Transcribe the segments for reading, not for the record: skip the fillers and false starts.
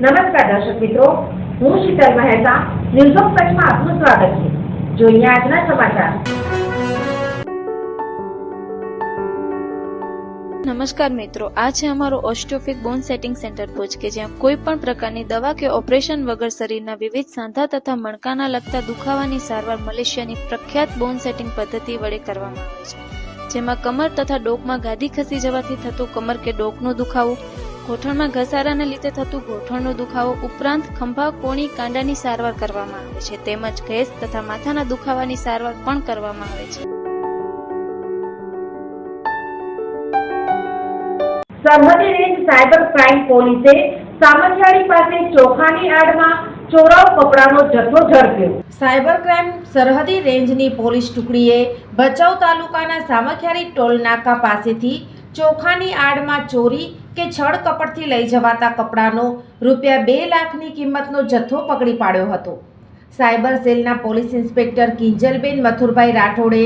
નમસ્કાર દર્શક મિત્રો, હું શીતલ મહેતા ન્યૂઝ ઓફ કચ્છમાં આપનું સ્વાગત છે. જોઈએ આજના સમાચાર. નમસ્કાર મિત્રો, આ છે અમારું ઓસ્ટિયોફિક બોન સેટિંગ સેન્ટર ભુજ કે જ્યાં કોઈ પણ પ્રકારની દવા કે ઓપરેશન વગર શરીરના વિવિધ સાંધા તથા મણકાના લગતા દુખાવાની સારવાર મલેશિયાની પ્રખ્યાત બોન સેટિંગ પદ્ધતિ વડે કરવામાં આવે છે, જેમાં કમર તથા ડોકમાં ગાદી ખસી જવાથી થતું કમર કે ડોકનો દુખાવો, ગોઠણમાં ઘસારાને લીધે થતું ગોઠણનો દુખાવો ઉપરાંત ખંભા, કોણી, કાંડાની સારવાર કરવામાં આવે છે, તેમજ ગેસ તથા માથાના દુખાવાની સારવાર પણ કરવામાં આવે છે. સરહદી રેન્જ સાયબર ક્રાઇમ પોલીસે સામખિયાળી પાસે ચોખાની આડમાં ચોરાવ કપડાનો જથ્થો ઝડપ્યો. સાયબર ક્રાઇમ સરહદી રેન્જની પોલીસ ટુકડીએ ભચાઉ તાલુકાના સામખિયાળી ટોલ નાકા પાસેથી ચોખાની આડમાં ચોરી કે છળ કપટથી લઈ જવાતા કપડાનો રૂપિયા 2 લાખની કિંમતનો જથ્થો પકડી પાડ્યો હતો. સાયબર સેલના પોલીસ ઇન્સ્પેક્ટર કિંજલબેન મથુરભાઈ રાઠોડે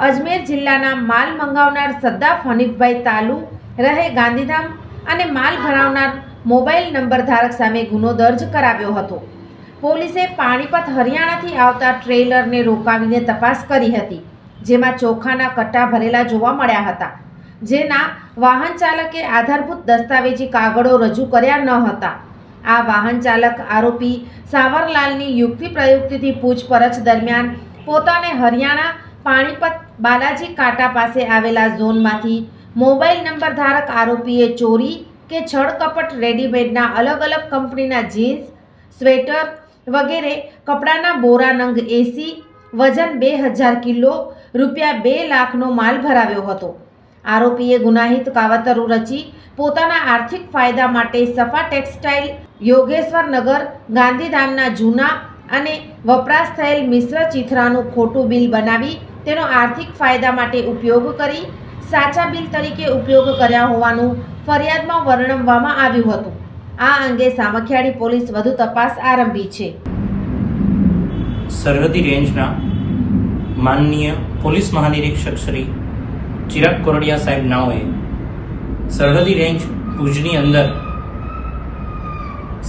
અજમેર જિલ્લાના માલ મંગાવનાર સદ્દાફ હનીફભાઈ તાલુ રહે ગાંધીધામ અને માલ ભરાવનાર મોબાઈલ નંબર ધારક સામે ગુનો દર્જ કરાવ્યો હતો. પોલીસે પાણીપત હરિયાણાથી આવતા ટ્રેલરને રોકાવીને તપાસ કરી હતી, જેમાં ચોખાના કટ્ટા ભરેલા જોવા મળ્યા હતા, જેના વાહન ચાલકે આધારભૂત દસ્તાવેજી કાગળો રજૂ કર્યા ન હતા. આ વાહન ચાલક આરોપી સાવરલાલની યુક્તિ પ્રયુક્તિથી પૂછપરછ દરમિયાન પોતાને હરિયાણા પાણીપત બાલાજી કાંટા પાસે આવેલા ઝોનમાંથી મોબાઈલ નંબર ધારક આરોપીએ ચોરી કે છળ કપટ રેડીમેડના અલગ અલગ કંપનીના જીન્સ, સ્વેટર વગેરે કપડાના બોરા નંગ 80, વજન 2000 કિલો, રૂપિયા 2 લાખનો માલ ભરાવ્યો હતો. આરોપીએ ગુનાહિત કાવતરું રચી પોતાના આર્થિક ફાયદા માટે સફા ટેક્સટાઇલ, યોગેશ્વર નગર, ગાંધીધામના જૂના અને વપરાશ થયેલ મિશ્ર ચિથરાનું ખોટું બિલ બનાવી તેનો આર્થિક ફાયદા માટે ઉપયોગ કરી સાચા બિલ તરીકે ઉપયોગ કર્યા હોવાનું ફરિયાદમાં વર્ણવવામાં આવ્યું હતું. આ અંગે સામખિયાળી પોલીસ વધુ તપાસ આરંભી છે. સરહદી રેન્જના માનનીય પોલીસ મહાનિરીક્ષક શ્રી ચિરાગ કોરડિયા સાહેબ નાઓએ સરહદી રેન્જ ભુજની અંદર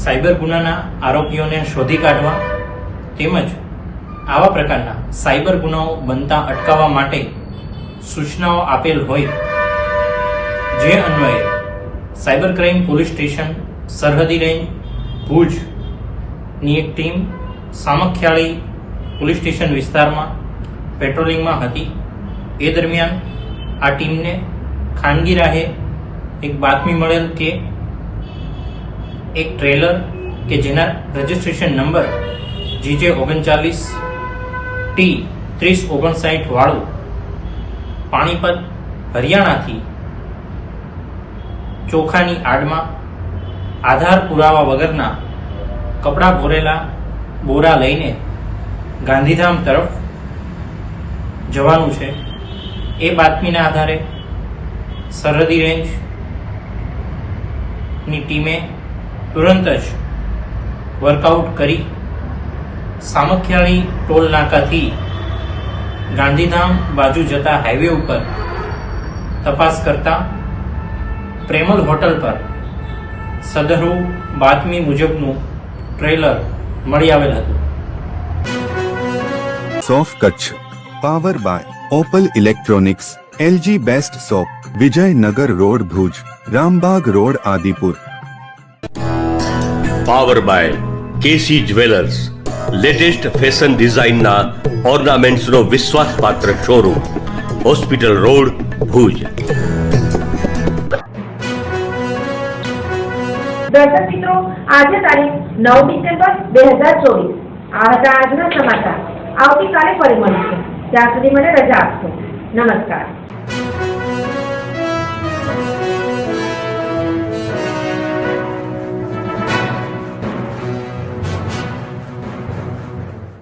સાયબર ગુનાના આરોપીઓને શોધી કાઢવા તેમજ આવા પ્રકારના સાયબર ગુનાઓ બનતા અટકાવવા માટે સૂચનાઓ આપેલ હોય, જે અન્વયે સાયબર ક્રાઇમ પોલીસ સ્ટેશન સરહદી રેન્જ ભુજની એક ટીમ સામખિયાળી પોલીસ સ્ટેશન વિસ્તારમાં પેટ્રોલિંગમાં હતી. એ દરમિયાન આ ટીમને ખાનગી રાહે એક બાતમી મળેલ કે એક ટ્રેલર કે જેના રજિસ્ટ્રેશન નંબર GJ 39T3059 વાળું પાણીપત હરિયાણાથી ચોખાની આડમાં આધાર પુરાવા વગરના કપડાં ભરેલા બોરા લઈને ગાંધીધામ તરફ જવાનું છે. એ બાતમીના આધારે સરહદી રેન્જની ટીમે તુરંત જ વર્કઆઉટ કરી સામખિયાળી ટોલ નાકાથી ગાંધીધામ બાજુ જતા હાઈવે ઉપર તપાસ કરતા પ્રેમલ હોટલ પર સદરુ બાતમી મુજબનું ટ્રેલર મળી આવેલ હતું. સોફ Kutch power by opal electronics, LG best shop, Vijaynagar road Bhuj, Rambagh road Adipur. Power by KC jewellers, latest fashion ડિઝાઇનના ઓર્નામેન્ટ્સનો વિશ્વાસપાત્ર શોરૂમ, હોસ્પિટલ રોડ ભુજ. દર્શક મિત્રો, આજે તારીખ 9 ડિસેમ્બર 2024. આ હતા આજના સમાચાર. આવતીકાલે ફરી મળીશું. ત્યાં સુધી મને રજા આપશો. નમસ્કાર.